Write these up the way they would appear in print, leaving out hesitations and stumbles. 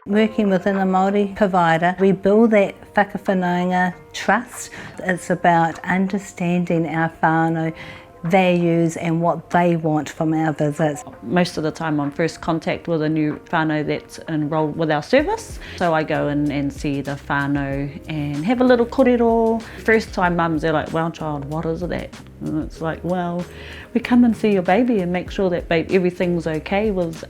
Working within a Māori provider, we build that whakawhanaunga trust. It's about understanding our whānau values and what they want from our visits. Most of the time I'm first contact with a new whānau that's enrolled with our service. So I go in and see the whānau and have a little kōrero. First time mums, they're like, well child, what is that? And it's like, well, we come and see your baby and make sure that everything's okay with,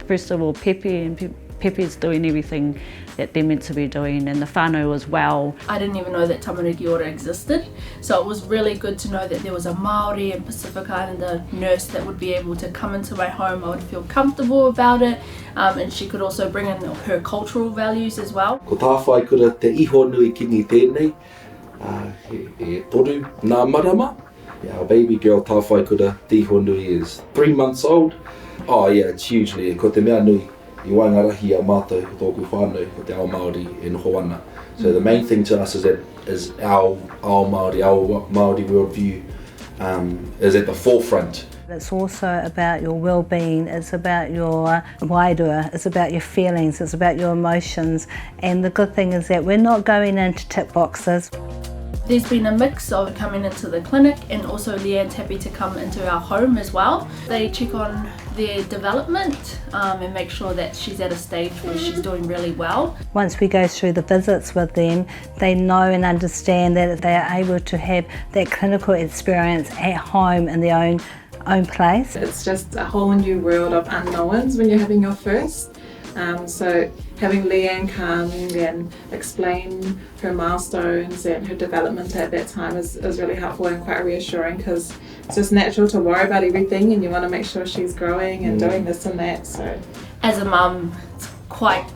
first of all, Pepe, and Pepe's doing everything that they're meant to be doing, and the whānau as well. I didn't even know that tamariki ora existed, so it was really good to know that there was a Māori and Pacific Islander nurse that would be able to come into my home. I would feel comfortable about it, and she could also bring in her cultural values as well. Ko tā whai kura te iho nui kingi tēnei, e toru nā marama. Our baby girl tā whai kura te iho nui is 3 months old. Oh yeah, it's hugely, ko te mea nui. I waingarahi a mātou ko tōku whānau, ko te ao Māori e noho ana. So the main thing to us is that our Māori, our Māori worldview is at the forefront. It's also about your well-being, it's about your wairua, it's about your feelings, it's about your emotions, and the good thing is that we're not going in to tick boxes. There's been a mix of coming into the clinic, and also Leanne's happy to come into our home as well. They check on their development and make sure that she's at a stage where she's doing really well. Once we go through the visits with them, they know and understand that they are able to have that clinical experience at home in their own place. It's just a whole new world of unknowns when you're having your first. So having Leanne come and explain her milestones and her development at that time is really helpful and quite reassuring, because it's just natural to worry about everything and you want to make sure she's growing and doing this and that. So as a mum, it's quite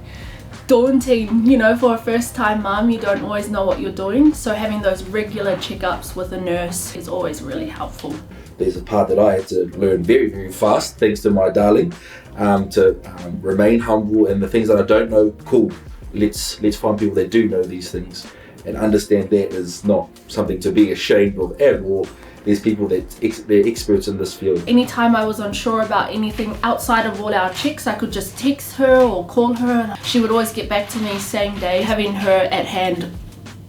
daunting, you know, for a first time mum. You don't always know what you're doing, so having those regular checkups with a nurse is always really helpful. There's a part that I had to learn very, very fast, thanks to my darling, to remain humble, and the things that I don't know, cool, let's find people that do know these things and understand that is not something to be ashamed of at all. There's people that they're experts in this field. Anytime I was unsure about anything outside of all our checks, I could just text her or call her. She would always get back to me same day. Having her at hand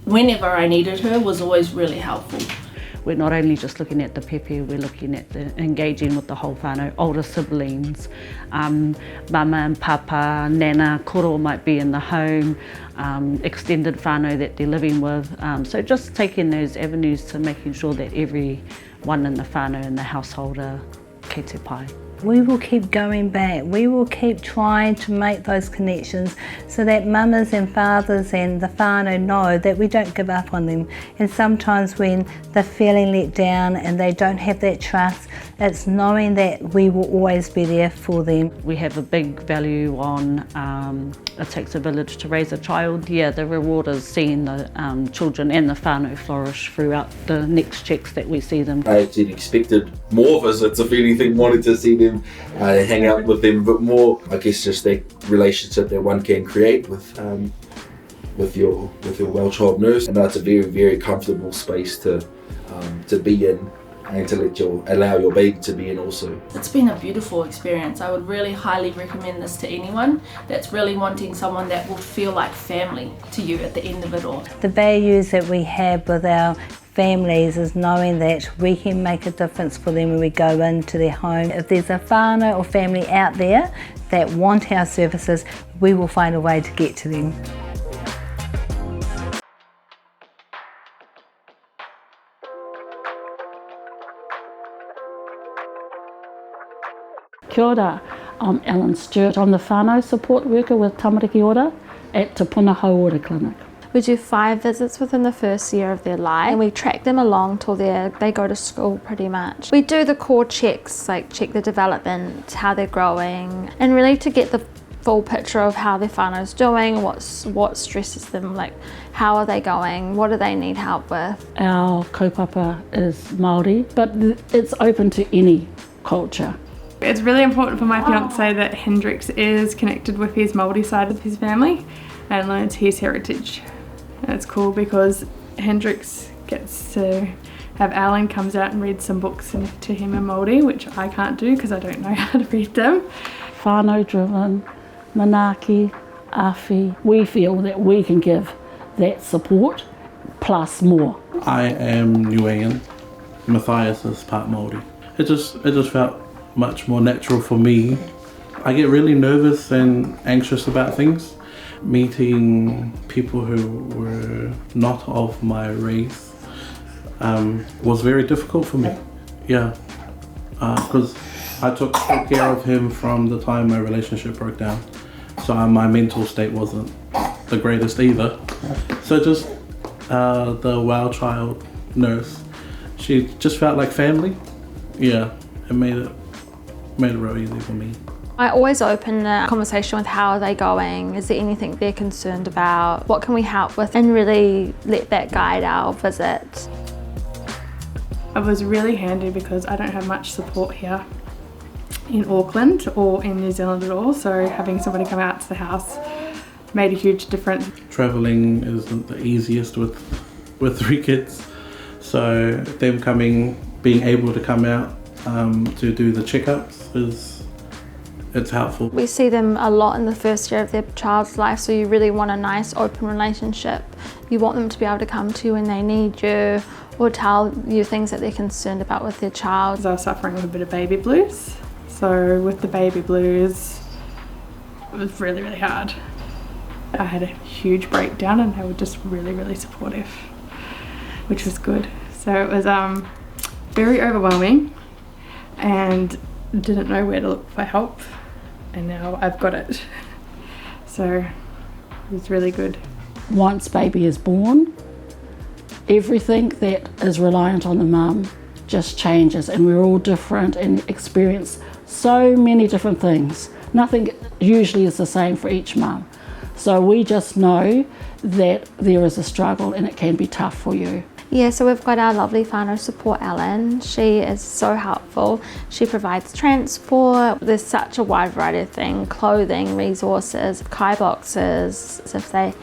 whenever I needed her was always really helpful. We're not only just looking at the Pepe, we're looking at engaging with the whole whānau, older siblings, mama and papa, nana, koro might be in the home, extended whānau that they're living with. So just taking those avenues to making sure that everyone in the whānau and the household are kei te pai. We will keep going back, we will keep trying to make those connections so that mamas and fathers and the whānau know that we don't give up on them. And sometimes when they're feeling let down and they don't have that trust, it's knowing that we will always be there for them. We have a big value on it takes a village to raise a child. Yeah, the reward is seeing the children and the whānau flourish throughout the next checks that we see them. I actually expected more visits, if anything, wanted to see them, hang out with them a bit more. I guess just that relationship that one can create with your well-child nurse, and that's a very, very comfortable space to be in, and to allow your baby to be in also. It's been a beautiful experience. I would really highly recommend this to anyone that's really wanting someone that will feel like family to you at the end of it all. The values that we have with our families is knowing that we can make a difference for them when we go into their home. If there's a whānau or family out there that want our services, we will find a way to get to them. Kia ora, I'm Ellen Stewart. I'm the whānau support worker with Tamariki Ora at Te Puna Hauora Clinic. We do 5 visits within the first year of their life, and we track them along till they go to school pretty much. We do the core checks, like check the development, how they're growing, and really to get the full picture of how their whānau's doing, what stresses them, like how are they going, what do they need help with. Our kaupapa is Māori, but it's open to any culture. It's really important for my fiance that Hendrix is connected with his Māori side of his family and learns his heritage. And it's cool because Hendrix gets to have Alan comes out and read some books to him in Māori, which I can't do because I don't know how to read them. Whānau driven, manaaki, Awhi, we feel that we can give that support plus more. I am Niuean. Matthias is part Māori. It just felt much more natural for me. I get really nervous and anxious about things. Meeting people who were not of my race was very difficult for me. Yeah, because I took good care of him from the time my relationship broke down. So my mental state wasn't the greatest either. So just the Well Child nurse, she just felt like family. Yeah, it made it real easy for me. I always open the conversation with how are they going, is there anything they're concerned about, what can we help with, and really let that guide our visit. It was really handy because I don't have much support here in Auckland or in New Zealand at all, so having somebody come out to the house made a huge difference. Travelling isn't the easiest with 3 kids, so them being able to come out to do the checkups it's helpful. We see them a lot in the first year of their child's life, so you really want a nice open relationship. You want them to be able to come to you when they need you or tell you things that they're concerned about with their child. I was suffering with a bit of baby blues, so with the baby blues it was really, really hard. I had a huge breakdown and they were just really, really supportive, which was good. So it was very overwhelming and didn't know where to look for help, and now I've got it. So it was really good. Once baby is born, everything that is reliant on the mum just changes, and we're all different and experience so many different things. Nothing usually is the same for each mum. So we just know that there is a struggle and it can be tough for you. Yeah, so we've got our lovely whānau support, Ellen. She is so helpful. She provides transport. There's such a wide variety of things, clothing, resources, kai boxes. If they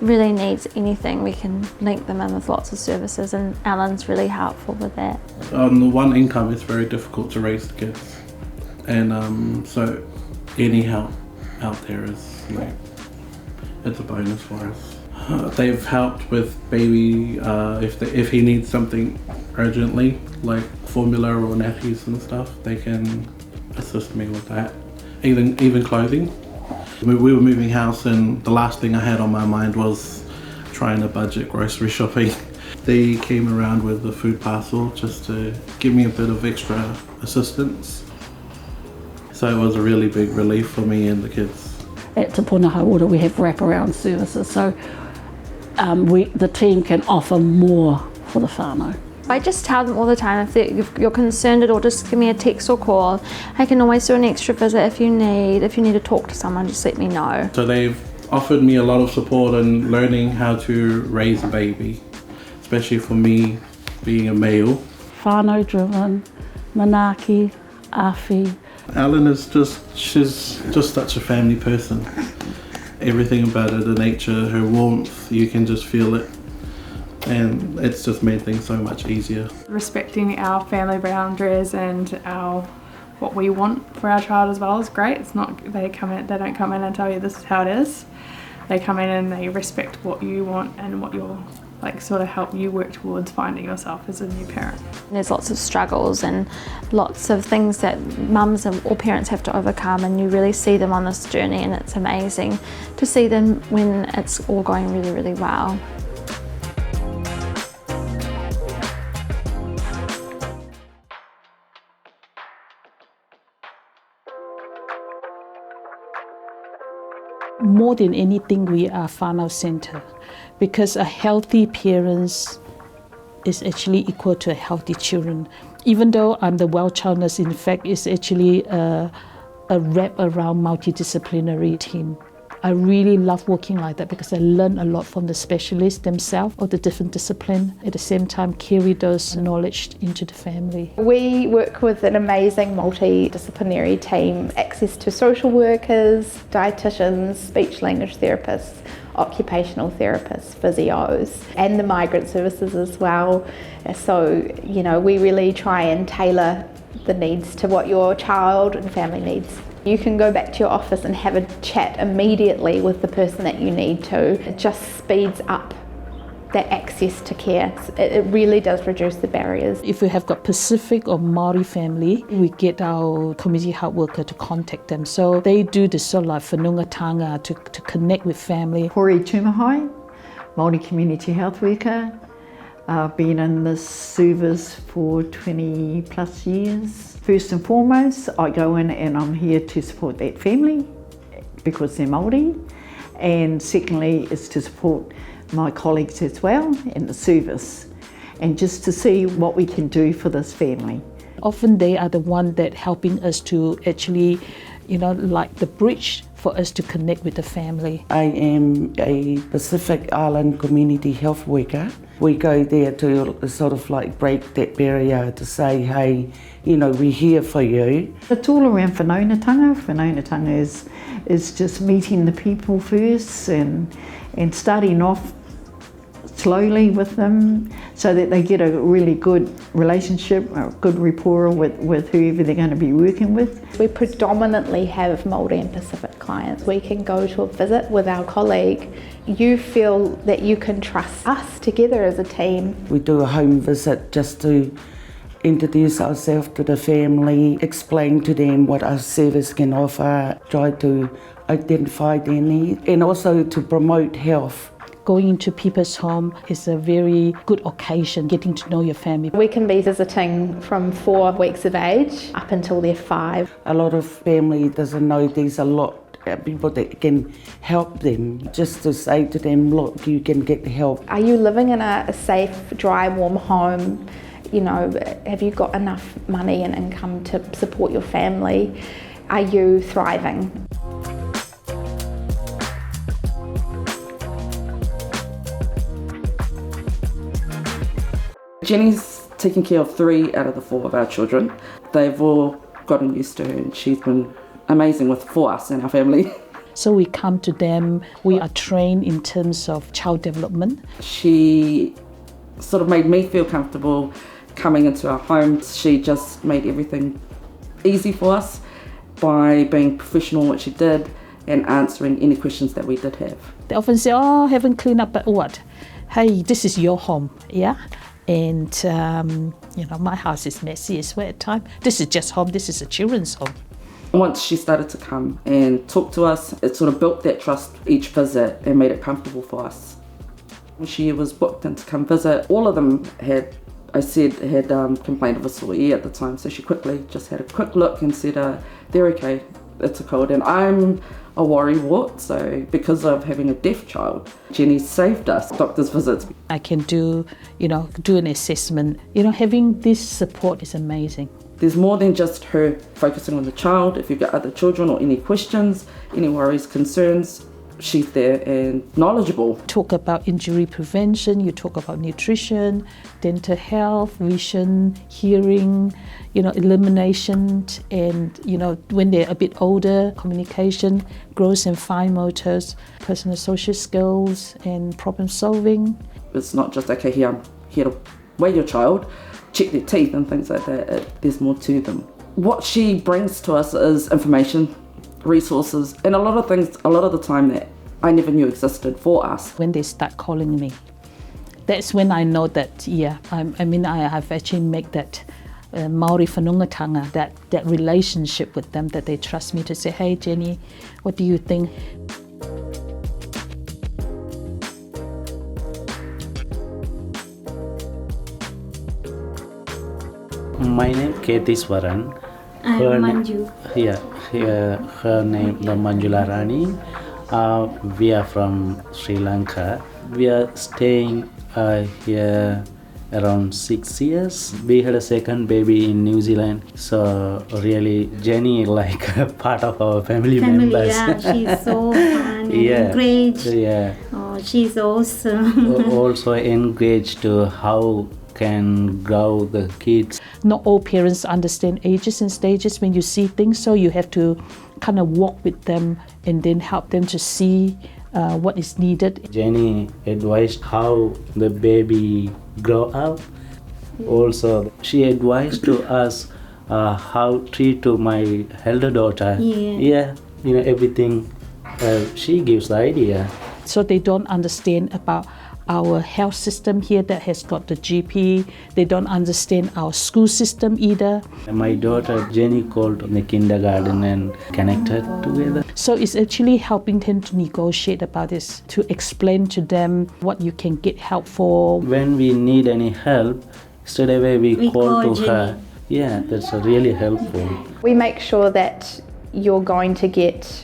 really need anything, we can link them in with lots of services, and Ellen's really helpful with that. On the one income, it's very difficult to raise the kids. And so any help out there is it's a bonus for us. They've helped with baby if he needs something urgently, like formula or nappies and stuff. They can assist me with that. Even clothing. We were moving house, and the last thing I had on my mind was trying to budget grocery shopping. They came around with the food parcel just to give me a bit of extra assistance. So it was a really big relief for me and the kids. At Te Puna Hauora we have wraparound services, so the team can offer more for the whānau. I just tell them all the time, if you're concerned at all, just give me a text or call. I can always do an extra visit if you need to talk to someone, just let me know. So they've offered me a lot of support in learning how to raise a baby, especially for me being a male. Whānau driven, manaaki, awhi. Ellen she's just such a family person. Everything about her, the nature, her warmth, you can just feel it. And it's just made things so much easier. Respecting our family boundaries and what we want for our child as well is great. It's not they don't come in and tell you this is how it is. They come in and they respect what you want and what you're sort of help you work towards finding yourself as a new parent. There's lots of struggles and lots of things that mums or parents have to overcome, and you really see them on this journey, and it's amazing to see them when it's all going really, really well. More than anything, we are whānau centre, because a healthy parent is actually equal to a healthy children. Even though I'm the Well Child nurse, in fact, it's actually a wrap around multidisciplinary team. I really love working like that because I learn a lot from the specialists themselves of the different discipline. At the same time, carry those knowledge into the family. We work with an amazing multidisciplinary team, access to social workers, dietitians, speech language therapists, occupational therapists, physios, and the migrant services as well. So, we really try and tailor the needs to what your child and family needs. You can go back to your office and have a chat immediately with the person that you need to. It just speeds up that access to care. It really does reduce the barriers. If we have got Pacific or Maori family, we get our community health worker to contact them. So they do the sort of like whanungatanga to connect with family. Hori Tumahai, Māori community health worker. I've been in this service for 20 plus years. First and foremost, I go in and I'm here to support that family because they're Māori. And secondly, is to support my colleagues as well in the service, and just to see what we can do for this family. Often they are the one that helping us to actually, like the bridge for us to connect with the family. I am a Pacific Island community health worker. We go there to sort of like break that barrier to say, hey, we're here for you. It's all around whanaungatanga. Whanaungatanga is just meeting the people first and starting off slowly with them so that they get a really good relationship, a good rapport with whoever they're going to be working with. We predominantly have Māori and Pacific clients. We can go to a visit with our colleague. You feel that you can trust us together as a team. We do a home visit just to introduce ourselves to the family, explain to them what our service can offer, try to identify their needs, and also to promote health. Going into people's home is a very good occasion, getting to know your family. We can be visiting from 4 weeks of age up until they're 5. A lot of family doesn't know there's a lot of people that can help them. Just to say to them, look, you can get help. Are you living in a safe, dry, warm home? Have you got enough money and income to support your family? Are you thriving? Jenny's taking care of 3 out of the 4 of our children. They've all gotten used to her and she's been amazing for us and our family. So we come to them, we are trained in terms of child development. She sort of made me feel comfortable coming into our home. She just made everything easy for us by being professional in what she did and answering any questions that we did have. They often say, oh, haven't cleaned up, but what? Hey, this is your home, yeah? And, my house is messy as well at times. This is just home, this is a children's home. Once she started to come and talk to us, it sort of built that trust each visit and made it comfortable for us. When she was booked in to come visit, all of them had complained of a sore ear at the time, so she quickly just had a quick look and said, they're okay, it's a cold. And I'm a worrywart, so because of having a deaf child, Jenny saved us doctor's visits. I can do an assessment. Having this support is amazing. There's more than just her focusing on the child. If you've got other children or any questions, any worries, concerns, she's there and knowledgeable. Talk about injury prevention, you talk about nutrition, dental health, vision, hearing, elimination, and when they're a bit older, communication, gross and fine motors, personal social skills and problem solving. It's not just, okay, here I'm here to weigh your child, check their teeth and things like that. There's more to them. What she brings to us is information, resources, and a lot of things, a lot of the time that I never knew existed for us. When they start calling me, that's when I know that, I have actually made that Māori whanungatanga, that relationship with them, that they trust me to say, hey Jenny, what do you think? My name is Katie Swaran. I'm Manju. Her name is Manjula Rani. We are from Sri Lanka. We are staying here around 6 years. We had a second baby in New Zealand. So really, Jenny is like a part of our family members. Yeah, she's so fun and engaged. Yeah. Oh, she's awesome. Also engaged to how can grow the kids. Not all parents understand ages and stages when you see things, so you have to kind of walk with them and then help them to see what is needed. Jenny advised how the baby grow up. Also, she advised to us how treat to my elder daughter. Yeah. Everything she gives the idea. So they don't understand about our health system here that has got the GP. They don't understand our school system either. My daughter Jenny called on the kindergarten and connected together. So it's actually helping them to negotiate about this, to explain to them what you can get help for. When we need any help, straight away we call to her. Yeah, that's really helpful. We make sure that you're going to get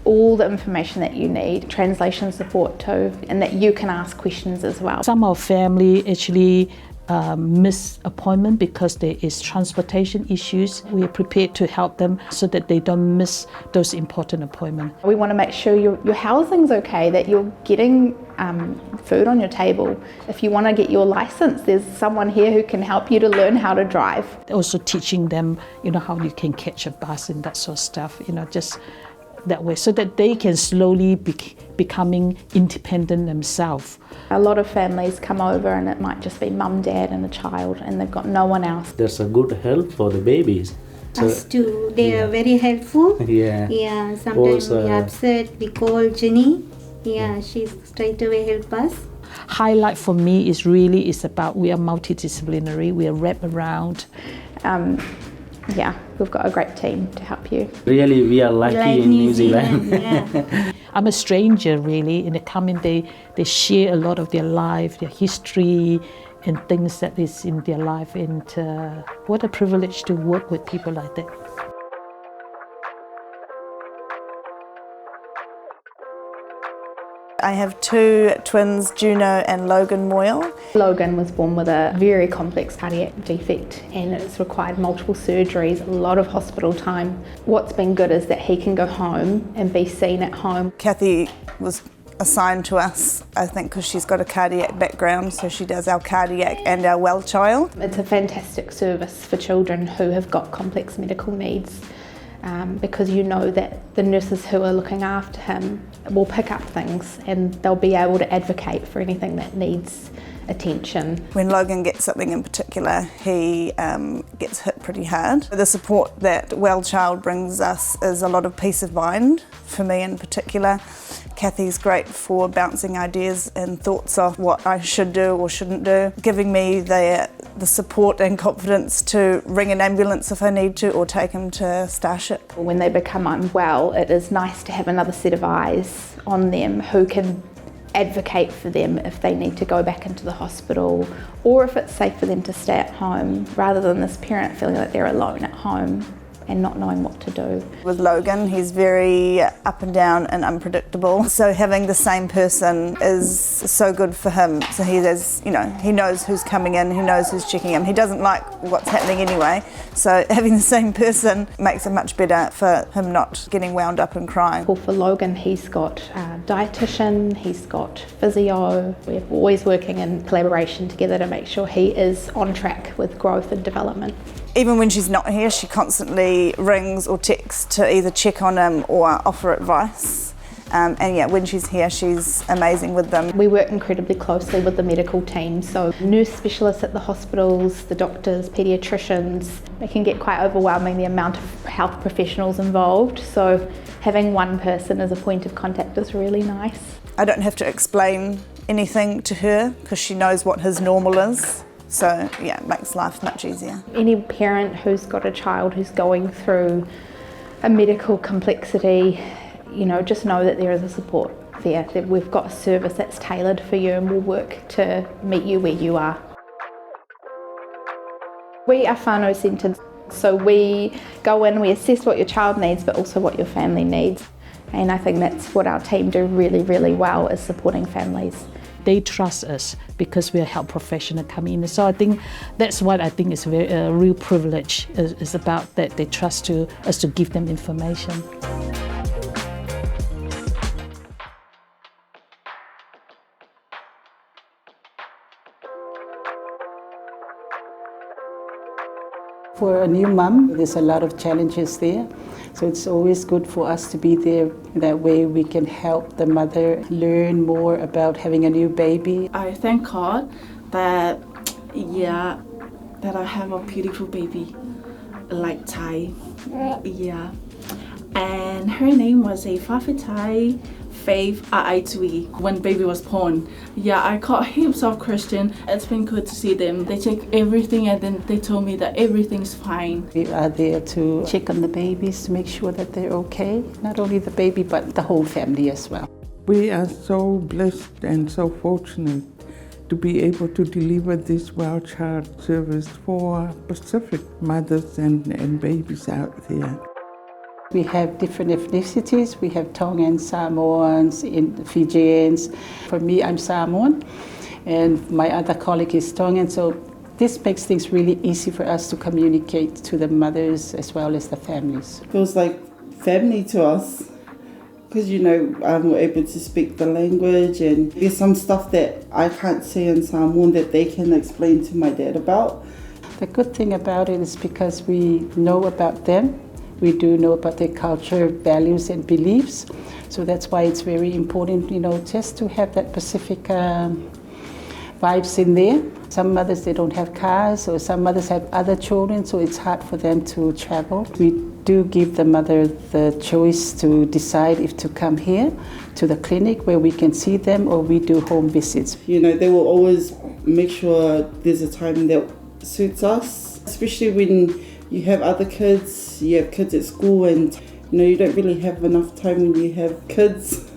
all the information that you need, translation support too, and that you can ask questions as well. Some of our family actually miss appointment because there is transportation issues. We are prepared to help them so that they don't miss those important appointments. We want to make sure your housing's okay, that you're getting food on your table. If you want to get your license, there's someone here who can help you to learn how to drive. Also teaching them, how you can catch a bus and that sort of stuff, just that way, so that they can slowly becoming independent themselves. A lot of families come over and it might just be mum, dad and a child and they've got no one else. There's a good help for the babies. Us too, they are very helpful. Yeah. Sometimes we are upset, we call Jenny. She's straight away help us. Highlight for me is about we are multidisciplinary, we are wrapped around. We've got a great team to help you. Really, we are lucky in New Zealand. I'm a stranger really, and they come in, they share a lot of their life, their history, and things that is in their life, and what a privilege to work with people like that. I have two twins, Juno and Logan Moyle. Logan was born with a very complex cardiac defect and it's required multiple surgeries, a lot of hospital time. What's been good is that he can go home and be seen at home. Kathy was assigned to us, I think, because she's got a cardiac background, so she does our cardiac and our well child. It's a fantastic service for children who have got complex medical needs. Because you know that the nurses who are looking after him will pick up things and they'll be able to advocate for anything that needs attention. When Logan gets something in particular, he gets hit pretty hard. The support that Well Child brings us is a lot of peace of mind, for me in particular. Kathy's great for bouncing ideas and thoughts off what I should do or shouldn't do, giving me the support and confidence to ring an ambulance if I need to or take him to Starship. When they become unwell, it is nice to have another set of eyes on them who can advocate for them if they need to go back into the hospital or if it's safe for them to stay at home, rather than this parent feeling like they're alone at home and not knowing what to do. With Logan, he's very up and down and unpredictable. So having the same person is so good for him. So he knows who's coming in, he knows who's checking him. He doesn't like what's happening anyway. So having the same person makes it much better for him not getting wound up and crying. For Logan, he's got a dietitian, he's got physio. We're always working in collaboration together to make sure he is on track with growth and development. Even when she's not here, she constantly rings or texts to either check on him or offer advice. When she's here, she's amazing with them. We work incredibly closely with the medical team, so nurse specialists at the hospitals, the doctors, paediatricians. It can get quite overwhelming, the amount of health professionals involved, so having one person as a point of contact is really nice. I don't have to explain anything to her because she knows what his normal is. So it makes life much easier. Any parent who's got a child who's going through a medical complexity, just know that there is a support there, that we've got a service that's tailored for you and we'll work to meet you where you are. We are whānau centred, so we go in, we assess what your child needs but also what your family needs. And I think that's what our team do really, really well, is supporting families. They trust us because we are health professionals coming in. So I think that's what I think is a real privilege, is about that they trust us to give them information. For a new mum, there's a lot of challenges there. So it's always good for us to be there. That way we can help the mother learn more about having a new baby. I thank God that I have a beautiful baby. like Thai. Yeah. And her name was a Whawhetai Faith A'aitui when baby was born. Yeah, I caught heaps of Christian. It's been good to see them. They check everything and then they told me that everything's fine. We are there to check on the babies to make sure that they're okay. Not only the baby, but the whole family as well. We are so blessed and so fortunate to be able to deliver this Well Child service for Pacific mothers and babies out there. We have different ethnicities. We have Tongan, Samoans, Fijians. For me, I'm Samoan, and my other colleague is Tongan. So this makes things really easy for us to communicate to the mothers as well as the families. Feels like family to us because, you know, we're able to speak the language, and there's some stuff that I can't say in Samoan that they can explain to my dad about. The good thing about it is because we know about them. We do know about their culture, values and beliefs. So that's why it's very important, you know, just to have that Pacific vibes in there. Some mothers, they don't have cars, or some mothers have other children, so it's hard for them to travel. We do give the mother the choice to decide if to come here to the clinic where we can see them, or we do home visits. You know, they will always make sure there's a time that suits us, especially when you have other kids, you have kids at school, and you know, you don't really have enough time when you have kids.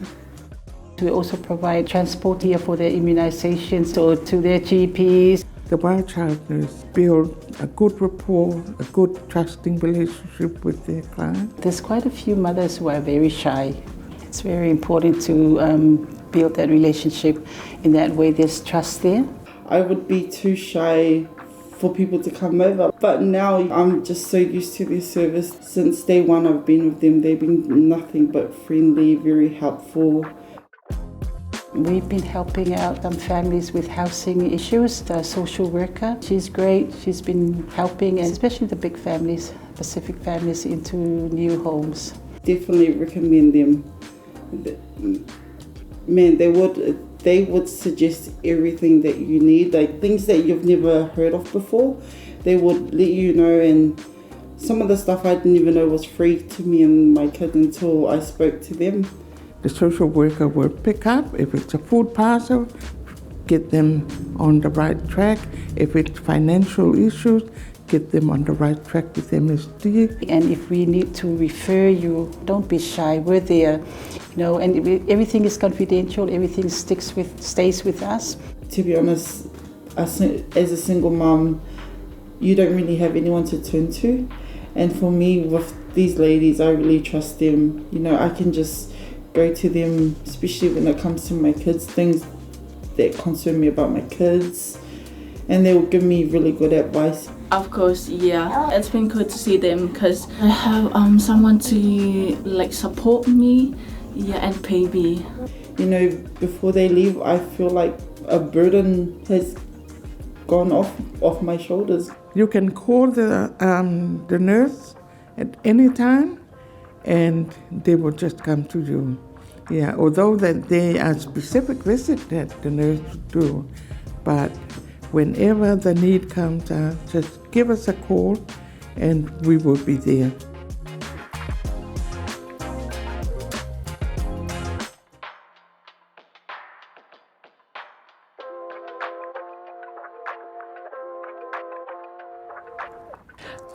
We also provide transport here for their immunizations or to their GPs. The Well Child nurse build a good rapport, a good trusting relationship with their client. There's quite a few mothers who are very shy. It's very important to build that relationship. In that way, there's trust there. I would be too shy for people to come over, but now I'm just so used to their service. Since day one I've been with them, they've been nothing but friendly, very helpful. We've been helping out families with housing issues. The social worker, she's great. She's been helping, and especially the big families, Pacific families, into new homes. Definitely recommend them. Man, they would suggest everything that you need, like things that you've never heard of before. They would let you know, and some of the stuff I didn't even know was free to me and my kid until I spoke to them. The social worker will pick up if it's a food parcel, get them on the right track. If it's financial issues, get them on the right track with MSD. And if we need to refer you, don't be shy. We're there, you know, and everything is confidential. Everything stays with us. To be honest, as a single mom, you don't really have anyone to turn to. And for me, with these ladies, I really trust them. You know, I can just go to them, especially when it comes to my kids, things that concern me about my kids, and they will give me really good advice. Of course, yeah, it's been good to see them because I have someone to like support me, yeah, and pay me. You know, before they leave, I feel like a burden has gone off my shoulders. You can call the nurse at any time, and they will just come to you. Yeah, although that they are specific visit that the nurse do, but whenever the need comes, just give us a call and we will be there.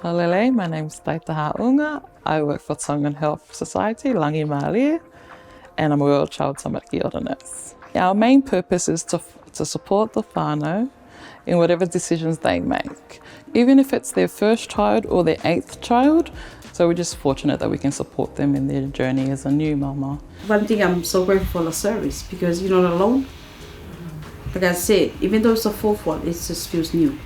Halele, my name's Taita Ha'unga. I work for Tongan Health Society, Langi Mālia, and I'm a Well Child Tamaki Ora nurse. Our main purpose is to support the whānau in whatever decisions they make, even if it's their first child or their 8th child. So we're just fortunate that we can support them in their journey as a new mama. One thing I'm so grateful for the service because you're not alone. Like I said, even though it's the 4th one, it just feels new,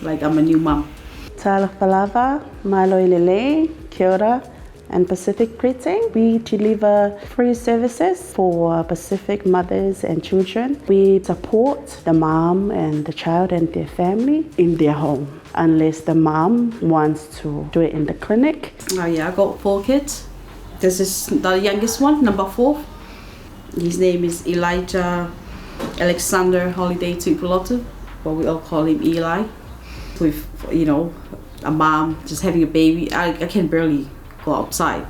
like I'm a new mom. Tala Palava, Malo Lele, Kia ora, and Pacific greeting. We deliver free services for Pacific mothers and children. We support the mom and the child and their family in their home, unless the mom wants to do it in the clinic. Yeah, I got 4 kids. This is the youngest one, number 4. His name is Elijah Alexander Holiday Tupulotu, but we all call him Eli. With, you know, a mom just having a baby, I can barely go outside.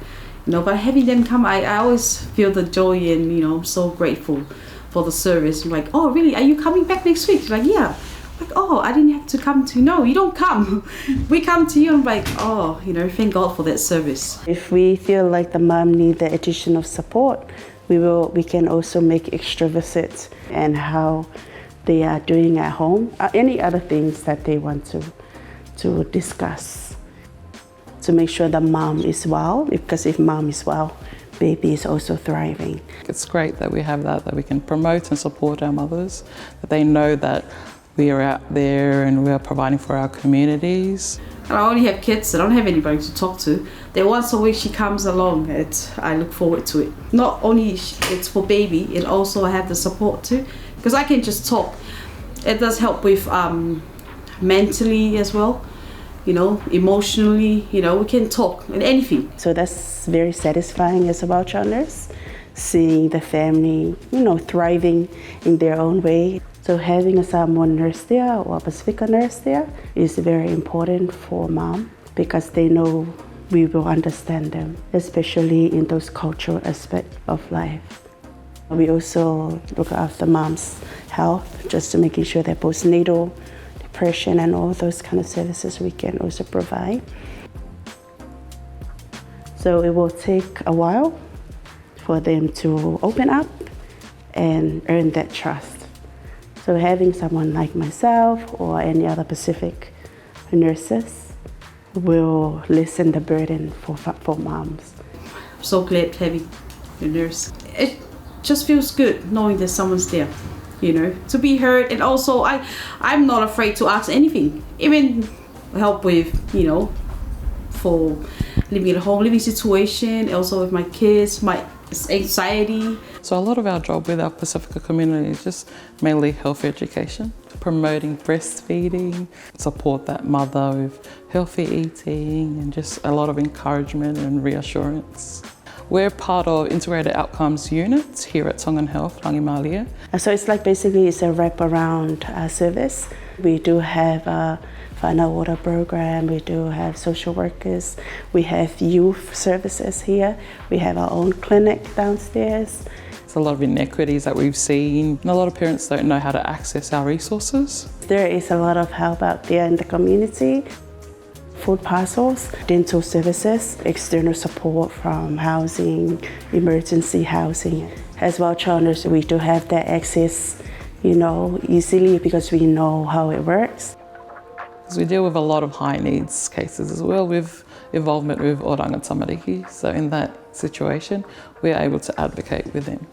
But having them come, I always feel the joy, and I'm so grateful for the service. I'm like, oh really, are you coming back next week? Like, yeah. Like, oh, I didn't have to come to you. No, you don't come. We come to you. I'm like, oh, thank God for that service. If we feel like the mom needs the additional support, we can also make extra visits and how they are doing at home, any other things that they want to discuss to make sure the mom is well, because if mom is well, baby is also thriving. It's great that we have that we can promote and support our mothers, that they know that we are out there and we are providing for our communities. And I only have kids, I don't have anybody to talk to. Then once a week she comes along, I look forward to it. Not only it's for baby, it also I have the support too, because I can just talk. It does help with mentally as well, emotionally, we can talk and anything. So that's very satisfying as a wild child nurse, seeing the family, thriving in their own way. So having a Samoan nurse there or a Pacifica nurse there is very important for mom, because they know we will understand them, especially in those cultural aspects of life. We also look after mom's health, just to making sure that postnatal, depression and all those kind of services we can also provide. So it will take a while for them to open up and earn that trust. So having someone like myself or any other Pacific nurses will lessen the burden for moms. I'm so glad having a nurse. It just feels good knowing that someone's there, to be heard. And also I'm not afraid to ask anything, even help with, for living at home, living situation, also with my kids, my anxiety. So a lot of our job with our Pacifica community is just mainly health education, promoting breastfeeding, support that mother with healthy eating, and just a lot of encouragement and reassurance. We're part of Integrated Outcomes Unit here at Tongan Health, Rangimalia. So it's like basically it's a wraparound service. We do have a whānau ora program, we do have social workers, we have youth services here, we have our own clinic downstairs. There's a lot of inequities that we've seen, and a lot of parents don't know how to access our resources. There is a lot of help out there in the community. Food parcels, dental services, external support from housing, emergency housing. As well, children, we do have that access, easily, because we know how it works. We deal with a lot of high needs cases as well, with involvement with oranga tamariki. So in that situation, we are able to advocate with them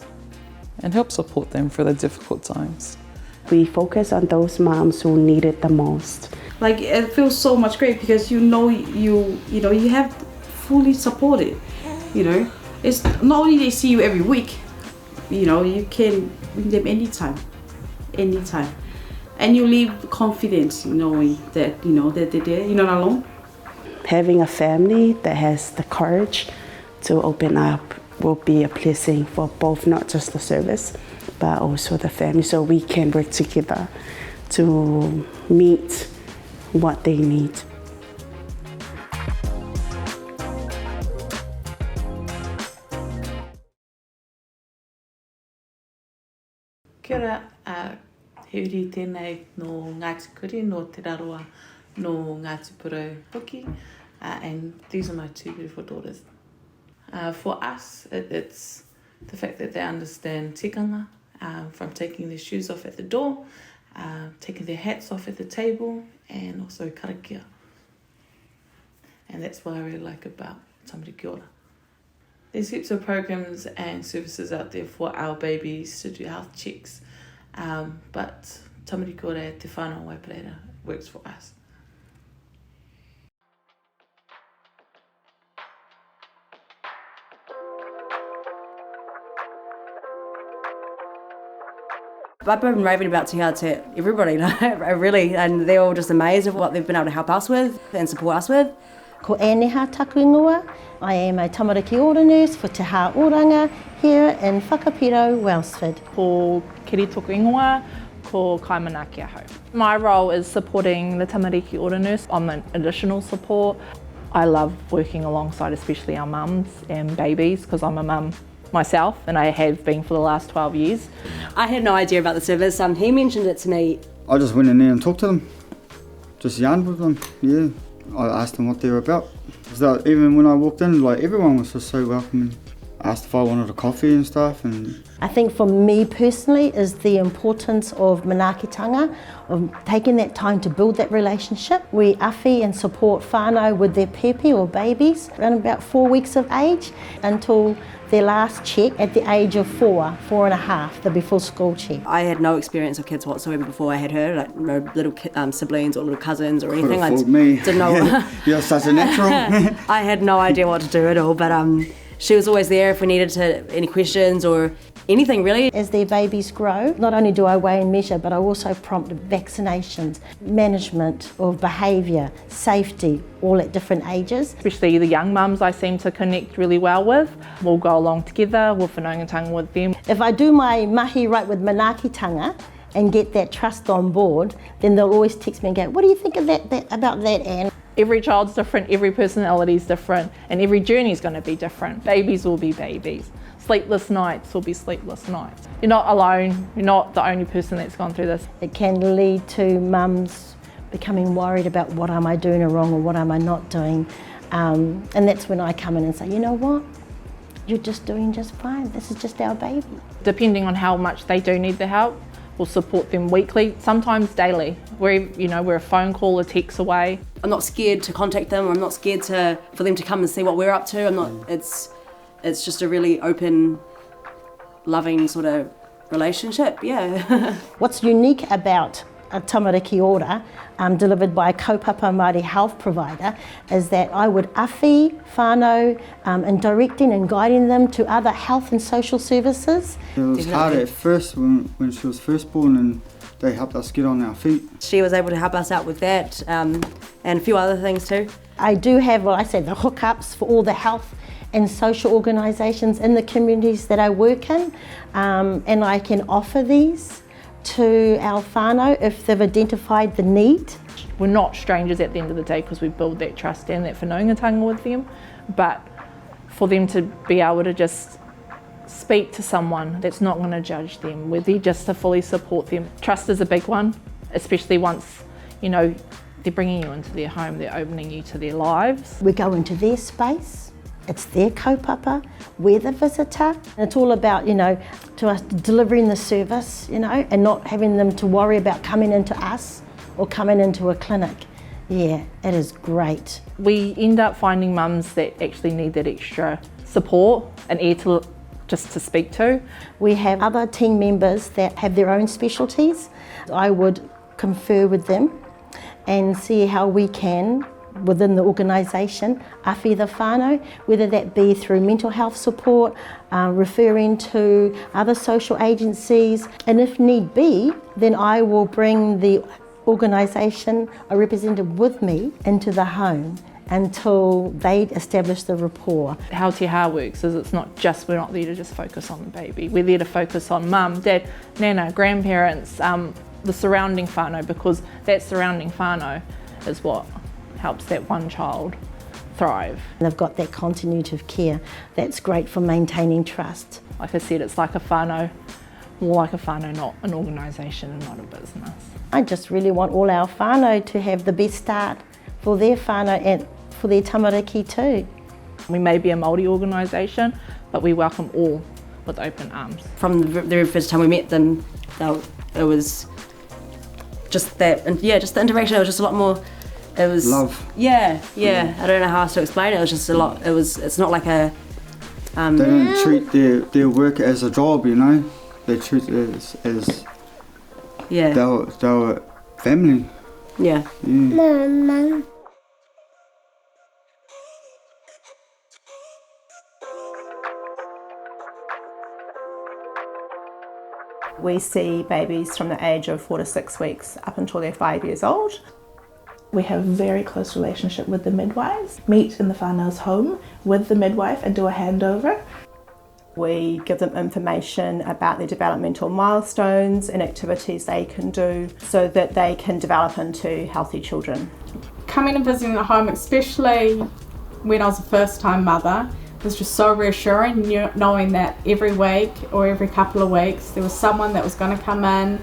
and help support them through the difficult times. We focus on those moms who need it the most. Like, it feels so much great because you have fully supported. It's not only they see you every week, you can bring them anytime. And you leave confidence, knowing that that they're there, you're not alone. Having a family that has the courage to open up will be a blessing for both, not just the service, but also the family, so we can work together to meet what they need. Kia ora, he uri tēnei no Ngāti Kuri, no Te Raroa, no Ngāti Porou Puki, and these are my two beautiful daughters. For us, it's the fact that they understand tikanga, from taking their shoes off at the door, taking their hats off at the table, and also karakia. And that's what I really like about Tamari Ki Ora. There's heaps of programs and services out there for our babies to do health checks, but Tamari Ki Ora Te Whānau Waiparera works for us. I've been raving about Te Ao to everybody, really, and they're all just amazed at what they've been able to help us with and support us with. Ko Eneha Taku Ingoa. I am a Tamari Ki Ora nurse for Te Hā Oranga here in Whakapiro, Welsford. Ko Kiritoku Ingoa, ko Kaimanaki Aho. My role is supporting the tamariki ora nurse on the additional support. I love working alongside especially our mums and babies because I'm a mum myself and I have been for the last 12 years. I had no idea about the service. He mentioned it to me. I just went in there and talked to them, just yarned with them, yeah. I asked them what they were about. So even when I walked in, like everyone was just so welcoming. I asked if I wanted a coffee and stuff. And I think for me personally is the importance of manaakitanga, of taking that time to build that relationship. We awhi and support whānau with their pepe or babies around about 4 weeks of age until their last check at the age of 4.5, the before school check. I had no experience of kids whatsoever before I had her, like no little siblings or little cousins or anything. Could have fooled me. Didn't know. You're such a natural. I had no idea what to do at all, but she was always there if we needed any questions or anything really. As their babies grow, not only do I weigh and measure, but I also prompt vaccinations, management of behaviour, safety, all at different ages. Especially the young mums I seem to connect really well with. We'll go along together, we'll whanaungatanga with them. If I do my mahi right with manaakitanga and get that trust on board, then they'll always text me and go, what do you think of about that, Anne? Every child's different, every personality is different, and every journey is going to be different. Babies will be babies. Sleepless nights will be sleepless nights. You're not alone, you're not the only person that's gone through this. It can lead to mums becoming worried about what am I doing wrong or what am I not doing. And that's when I come in and say, you know what, you're just doing just fine. This is just our baby. Depending on how much they do need the help, we'll support them weekly, sometimes daily. We're a phone call, a text away. I'm not scared to contact them, or I'm not scared for them to come and see what we're up to. It's just a really open, loving sort of relationship, yeah. What's unique about a tamariki ora delivered by a kaupapa Māori health provider is that I would awhi whānau in directing and guiding them to other health and social services. It was hard at first when she was first born and they helped us get on our feet. She was able to help us out with that and a few other things too. I do have, the hookups for all the health and social organisations in the communities that I work in, and I can offer these to our whānau if they've identified the need. We're not strangers at the end of the day because we build that trust and that whanaungatanga with them, but for them to be able to just speak to someone that's not going to judge them, we're there just to fully support them. Trust is a big one, especially once, they're bringing you into their home, they're opening you to their lives. We go into their space, it's their kaupapa, we're the visitor. It's all about, to us delivering the service, and not having them to worry about coming into us or coming into a clinic. Yeah, it is great. We end up finding mums that actually need that extra support, an ear just to speak to. We have other team members that have their own specialties. I would confer with them and see how we can, within the organisation, awhi the whānau, whether that be through mental health support, referring to other social agencies, and if need be, then I will bring the organisation, a representative with me, into the home until they establish the rapport. How Te Hā works is we're not there to just focus on the baby, we're there to focus on mum, dad, nana, grandparents, the surrounding whānau, because that surrounding whānau is what helps that one child thrive. They've got that continuity of care that's great for maintaining trust. Like I said, it's like a whānau, more like a whānau, not an organisation and not a business. I just really want all our whānau to have the best start for their whānau and for their tamariki too. We may be a Māori organisation, but we welcome all with open arms. From the very first time we met them, it was just that, and just the interaction, it was just a lot more. It was love. Yeah. I don't know how else to explain it. It was just a lot. It's not like a. They don't treat their work as a job, They treat it as they were family. Yeah. No. We see babies from the age of 4 to 6 weeks up until they're 5 years old. We have a very close relationship with the midwives. Meet in the whānau's home with the midwife and do a handover. We give them information about their developmental milestones and activities they can do so that they can develop into healthy children. Coming and visiting the home, especially when I was a first-time mother, was just so reassuring, knowing that every week or every couple of weeks there was someone that was going to come in,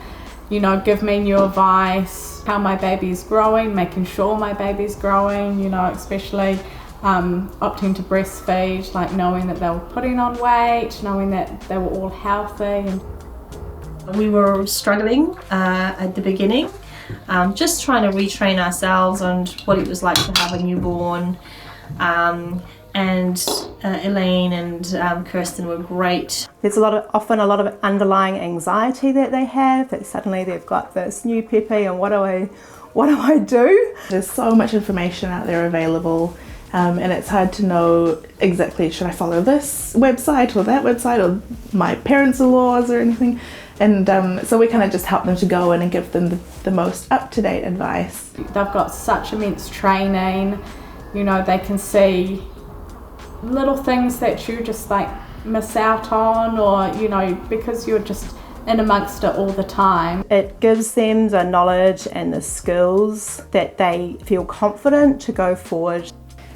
you know, give me new advice, how my baby's growing, making sure my baby's growing, you know, especially opting to breastfeed, like knowing that they were putting on weight, knowing that they were all healthy. We were struggling at the beginning, just trying to retrain ourselves on what it was like to have a newborn. And Elaine and Kirsten were great. There's often a lot of underlying anxiety that they have, that suddenly they've got this new peppy and what do I do? There's so much information out there available, and it's hard to know exactly, should I follow this website or that website or my parents-in-laws or anything. And so we kind of just help them to go in and give them the most up-to-date advice. They've got such immense training, you know, they can see little things that you just like miss out on, or you know, because you're just in amongst it all the time. It gives them the knowledge and the skills that they feel confident to go forward.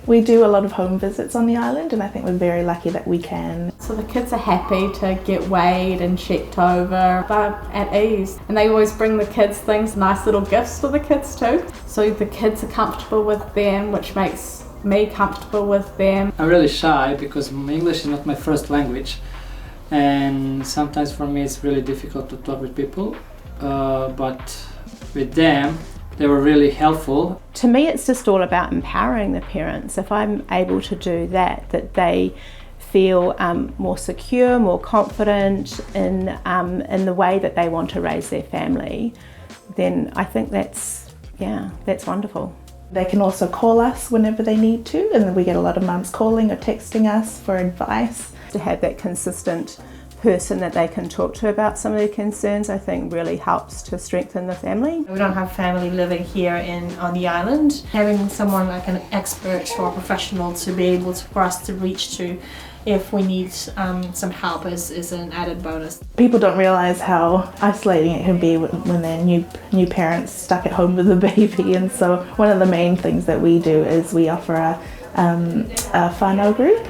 We do a lot of home visits on the island, and I think we're very lucky that we can. So the kids are happy to get weighed and checked over, but at ease. And they always bring the kids things, nice little gifts for the kids too. So the kids are comfortable with them, which makes me comfortable with them. I'm really shy because English is not my first language, and sometimes for me it's really difficult to talk with people, but with them they were really helpful. To me, it's just all about empowering the parents. If I'm able to do that they feel more secure, more confident in the way that they want to raise their family, then I think that's wonderful. They can also call us whenever they need to, and we get a lot of mums calling or texting us for advice. To have that consistent person that they can talk to about some of their concerns, I think really helps to strengthen the family. We don't have family living here on the island. Having someone like an expert or a professional to be able for us to reach to if we need some help is an added bonus. People don't realise how isolating it can be when they're new parents stuck at home with a baby, and so one of the main things that we do is we offer a whānau group.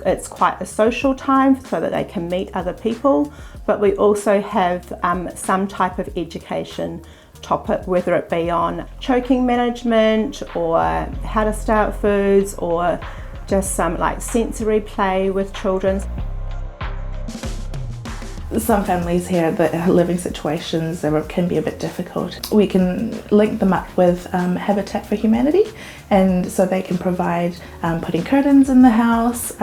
It's quite a social time so that they can meet other people, but we also have some type of education topic, whether it be on choking management or how to start foods or just some like sensory play with children. Some families here that living situations that can be a bit difficult. We can link them up with Habitat for Humanity, and so they can provide putting curtains in the house,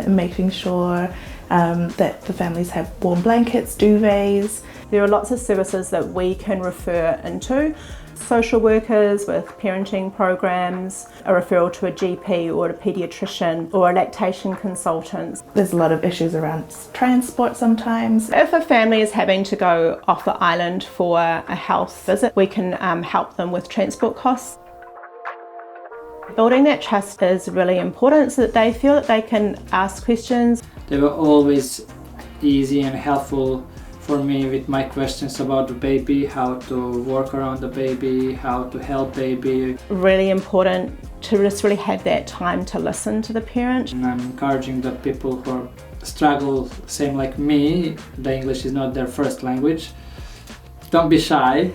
making sure that the families have warm blankets, duvets. There are lots of services that we can refer into. Social workers with parenting programs, a referral to a GP or a paediatrician or a lactation consultant. There's a lot of issues around transport sometimes. If a family is having to go off the island for a health visit, we can help them with transport costs. Building that trust is really important so that they feel that they can ask questions. They were always easy and helpful for me with my questions about the baby, how to work around the baby, how to help baby. Really important to just really have that time to listen to the parent. And I'm encouraging the people who struggle same like me, the English is not their first language. Don't be shy.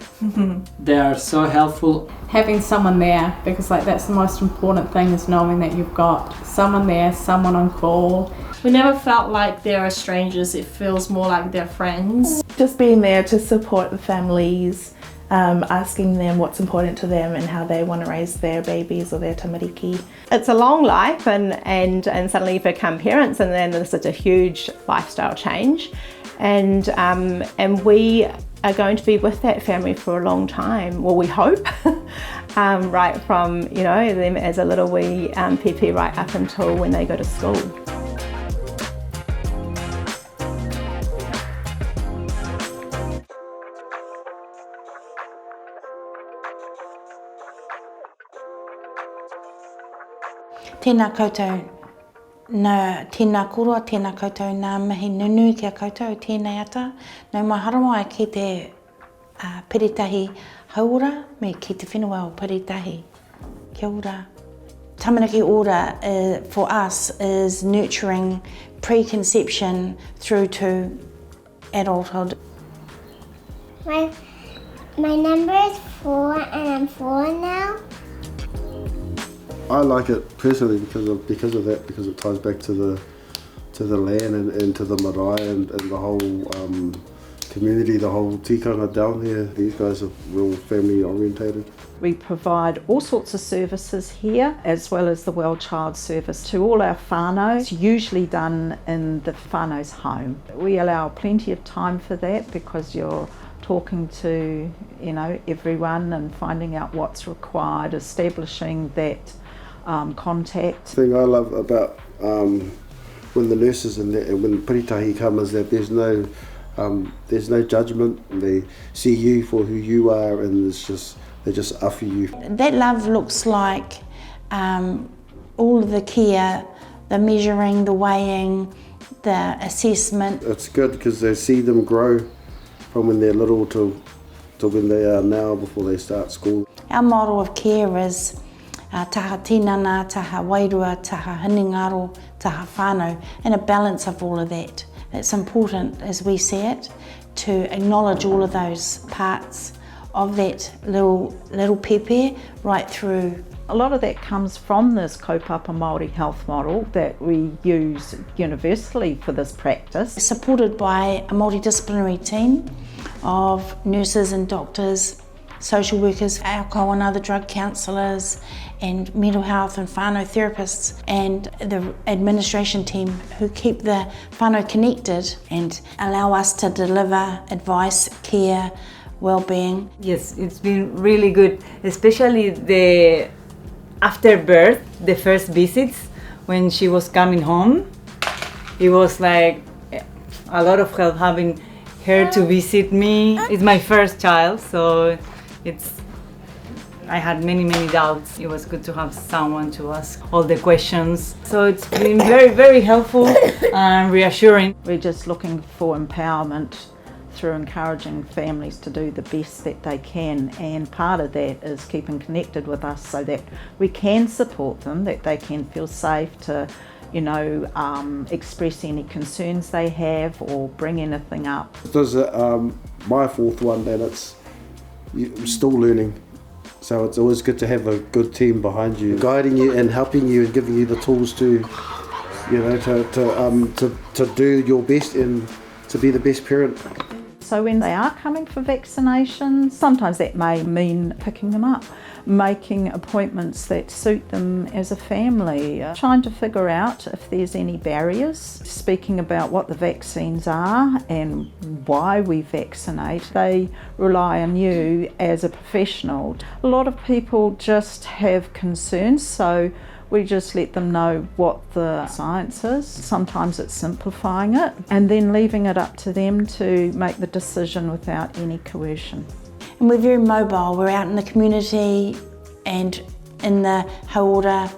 They are so helpful. Having someone there, because like that's the most important thing, is knowing that you've got someone there, someone on call. We never felt like they're strangers, it feels more like they're friends. Just being there to support the families, asking them what's important to them and how they want to raise their babies or their tamariki. It's a long life and suddenly you become parents, and then there's such a huge lifestyle change. And we are going to be with that family for a long time. Well, we hope, right from, you know, them as a little wee pepe right up until when they go to school. Tēnā koutou. Nā tēnā koroa, tēnā koutou nā mihi nunu kia koutou, tēnei ata. Nau mai harawai ki te piritahi hauora me ki te whenua o piritahi. Kia ora. Tamanaki ora for us is nurturing preconception through to adulthood. My number is 4 and I'm 4 now. I like it personally because of that, because it ties back to the land and to the marae and the whole community, the whole tikanga down there. These guys are real family orientated. We provide all sorts of services here, as well as the Well Child service to all our whānau. It's usually done in the whānau's home. We allow plenty of time for that because you're talking to, you know, everyone and finding out what's required, establishing that contact. The thing I love about when the nurses and when piritahi come is that there's no judgment. They see you for who you are, and they just offer you. That love looks like all of the care, the measuring, the weighing, the assessment. It's good because they see them grow from when they're little to when they are now before they start school. Our model of care is taha tinana, taha wairua, taha hinengaro, taha whānau, and a balance of all of that. It's important, as we see it, to acknowledge all of those parts of that little pepe right through. A lot of that comes from this kaupapa Māori health model that we use universally for this practice. Supported by a multidisciplinary team of nurses and doctors, social workers, alcohol and other drug counsellors, and mental health and whānau therapists, and the administration team who keep the whānau connected and allow us to deliver advice, care, well-being. Yes, it's been really good, especially after birth, the first visits when she was coming home. It was like a lot of help having her to visit me. It's my first child, so I had many doubts. It was good to have someone to ask all the questions. So it's been very, very helpful and reassuring. We're just looking for empowerment through encouraging families to do the best that they can, and part of that is keeping connected with us so that we can support them, that they can feel safe to, you know, express any concerns they have or bring anything up. This is my fourth one, and I'm still learning. So it's always good to have a good team behind you, guiding you and helping you and giving you the tools to, you know, to do your best and to be the best parent. So when they are coming for vaccinations, sometimes that may mean picking them up, making appointments that suit them as a family, trying to figure out if there's any barriers, speaking about what the vaccines are and why we vaccinate. They rely on you as a professional. A lot of people just have concerns, so we just let them know what the science is. Sometimes it's simplifying it and then leaving it up to them to make the decision without any coercion. And we're very mobile. We're out in the community and in the hauora.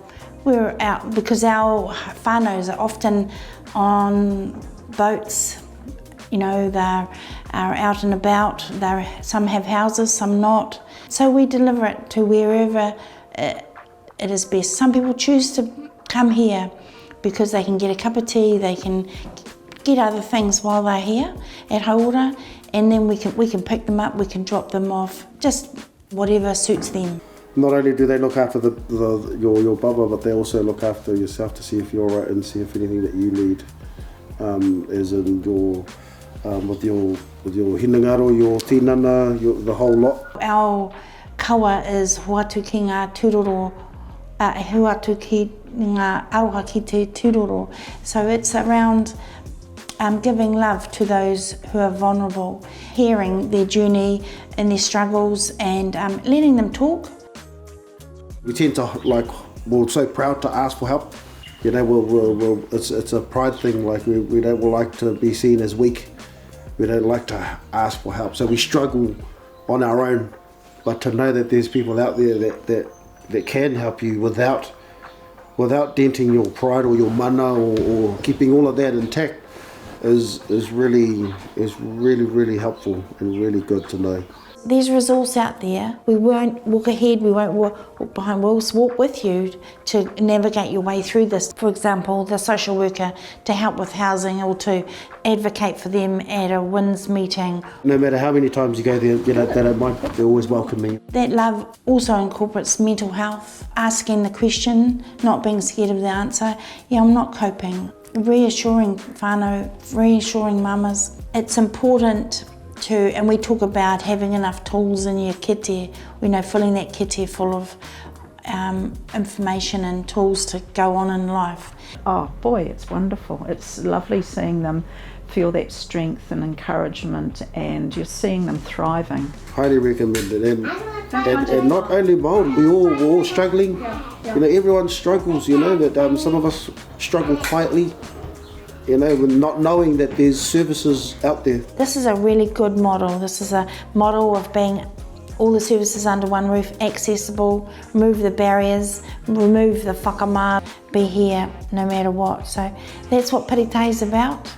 We're out because our whānaus are often on boats. You know, they are out and about. Some have houses, some not. So we deliver it to wherever it is best. Some people choose to come here because they can get a cup of tea, they can get other things while they're here at hauora, and then we can pick them up, we can drop them off, just whatever suits them. Not only do they look after your baba, but they also look after yourself to see if you're all right and see if anything that you need, as in your with your hinengaro, your tinana, the whole lot. Our kawa is Hoatu ki ngā tūroro, Hoatu ki ngā aroha ki te tūroro. So it's around giving love to those who are vulnerable, hearing their journey and their struggles and letting them talk. We tend to, we're so proud to ask for help. You know, it's a pride thing. Like we don't like to be seen as weak. We don't like to ask for help. So we struggle on our own. But to know that there's people out there that can help you without without denting your pride or your mana or keeping all of that intact is really helpful and really good to know. There's resource out there. We won't walk ahead, we won't walk behind, we'll walk with you to navigate your way through this. For example, the social worker to help with housing or to advocate for them at a WINS meeting. No matter how many times you go there, they're always welcoming. That love also incorporates mental health, asking the question, not being scared of the answer. Yeah, I'm not coping. Reassuring whānau, reassuring mamas. It's important and we talk about having enough tools in your kete, filling that kete full of information and tools to go on in life. Oh boy, it's wonderful. It's lovely seeing them feel that strength and encouragement, and you're seeing them thriving. Highly recommended, and not only Māori, we're all struggling. Everyone struggles, but some of us struggle quietly. With not knowing that there's services out there. This is a really good model. This is a model of being all the services under one roof, accessible, remove the barriers, remove the whakamā, be here no matter what. So that's what Piritae is about.